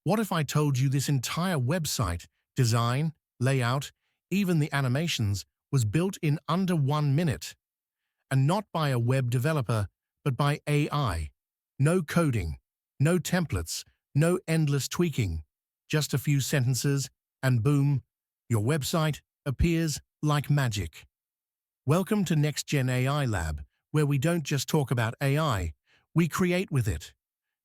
What if I told you this entire website, design, layout, even the animations, was built in under 1 minute? And not by a web developer, but by AI. No coding, no templates, no endless tweaking. Just a few sentences, and boom, your website appears like magic. Welcome to Next Gen AI Lab, where we don't just talk about AI, we create with it.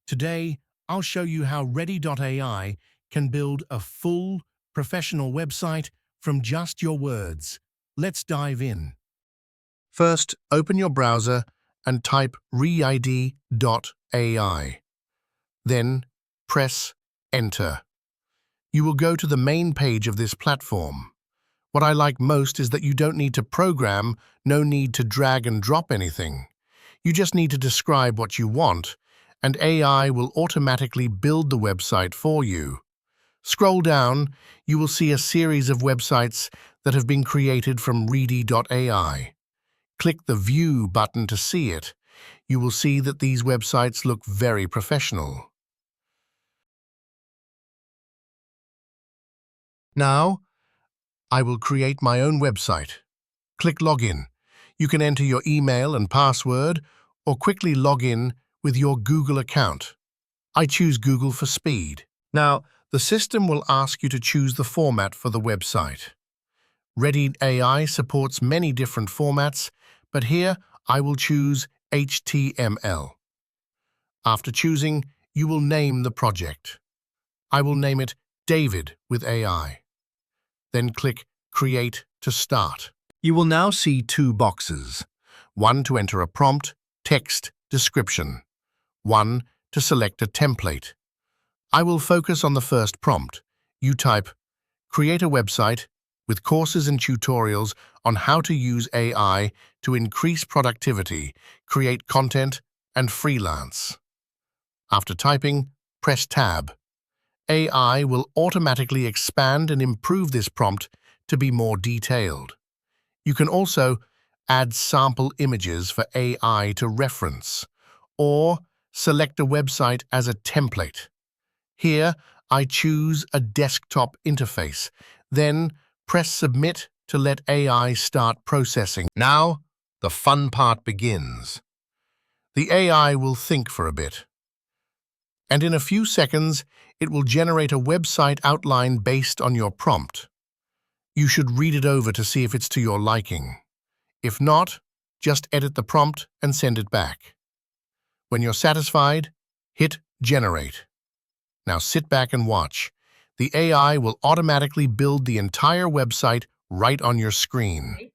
Today, I'll show you how Readdy.AI can build a full, professional website from just your words. Let's dive in. First, open your browser and type Readdy.AI. Then, press Enter. You will go to the main page of this platform. What I like most is that you don't need to program, no need to drag and drop anything. You just need to describe what you want, and AI will automatically build the website for you. Scroll down, you will see a series of websites that have been created from Readdy.AI. Click the View button to see it. You will see that these websites look very professional. Now, I will create my own website. Click Login. You can enter your email and password or quickly log in with your Google account. I choose Google for speed. Now, the system will ask you to choose the format for the website. Readdy.AI supports many different formats, but here I will choose HTML. After choosing, you will name the project. I will name it David with AI. Then click Create to start. You will now see two boxes. One to enter a prompt, text, description. One to select a template. I will focus on the first prompt. You type, create a website with courses and tutorials on how to use AI to increase productivity, create content, and freelance. After typing, press Tab. AI will automatically expand and improve this prompt to be more detailed. You can also add sample images for AI to reference, or select a website as a template. Here, I choose a desktop interface, then press Submit to let AI start processing. Now, the fun part begins. The AI will think for a bit, and in a few seconds, it will generate a website outline based on your prompt. You should read it over to see if it's to your liking. If not, just edit the prompt and send it back. When you're satisfied, hit Generate. Now sit back and watch. The AI will automatically build the entire website right on your screen.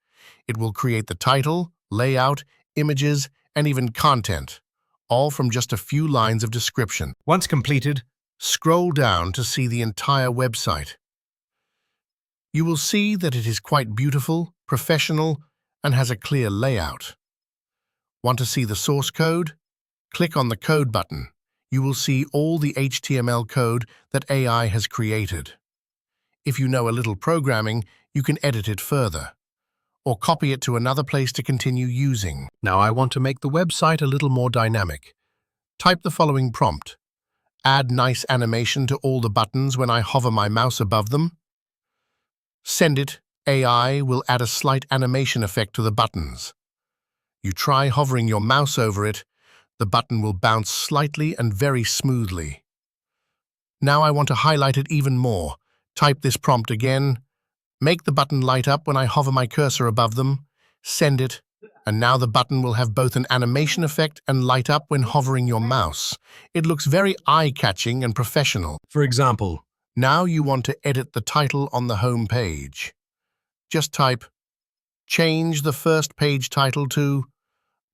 It will create the title, layout, images, and even content, all from just a few lines of description. Once completed, scroll down to see the entire website. You will see that it is quite beautiful, professional, and has a clear layout. Want to see the source code? Click on the Code button. You will see all the HTML code that AI has created. If you know a little programming, you can edit it further, or copy it to another place to continue using. Now I want to make the website a little more dynamic. Type the following prompt. Add nice animation to all the buttons when I hover my mouse above them. Send it. AI will add a slight animation effect to the buttons. You try hovering your mouse over it, the button will bounce slightly and very smoothly. Now I want to highlight it even more. Type this prompt again. Make the button light up when I hover my cursor above them. Send it, and now the button will have both an animation effect and light up when hovering your mouse. It looks very eye-catching and professional. For example, now you want to edit the title on the home page. Just type, change the first page title to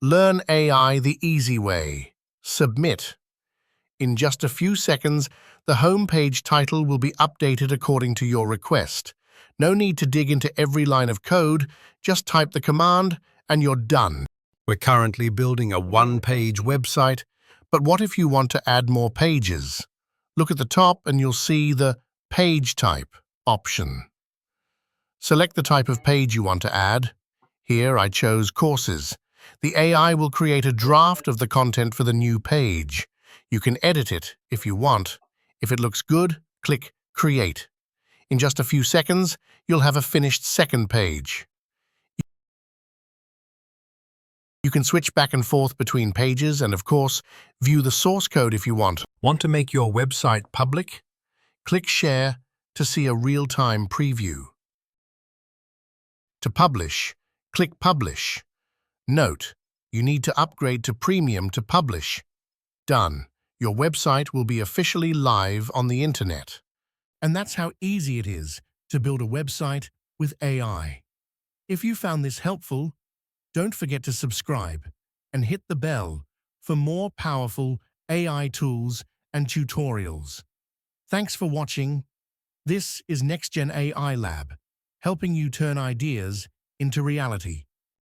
Learn AI the Easy Way. Submit. In just a few seconds, the home page title will be updated according to your request. No need to dig into every line of code, just type the command and you're done. We're currently building a one-page website, but what if you want to add more pages? Look at the top and you'll see the Page Type option. Select the type of page you want to add. Here I chose Courses. The AI will create a draft of the content for the new page. You can edit it if you want. If it looks good, click Create. In just a few seconds, you'll have a finished second page. You can switch back and forth between pages and, of course, view the source code if you want. Want to make your website public? Click Share to see a real-time preview. To publish, click Publish. Note, you need to upgrade to Premium to publish. Done. Your website will be officially live on the internet. And that's how easy it is to build a website with AI. If you found this helpful, don't forget to subscribe and hit the bell for more powerful AI tools and tutorials. Thanks for watching. This is NextGen AI Lab, helping you turn ideas into reality.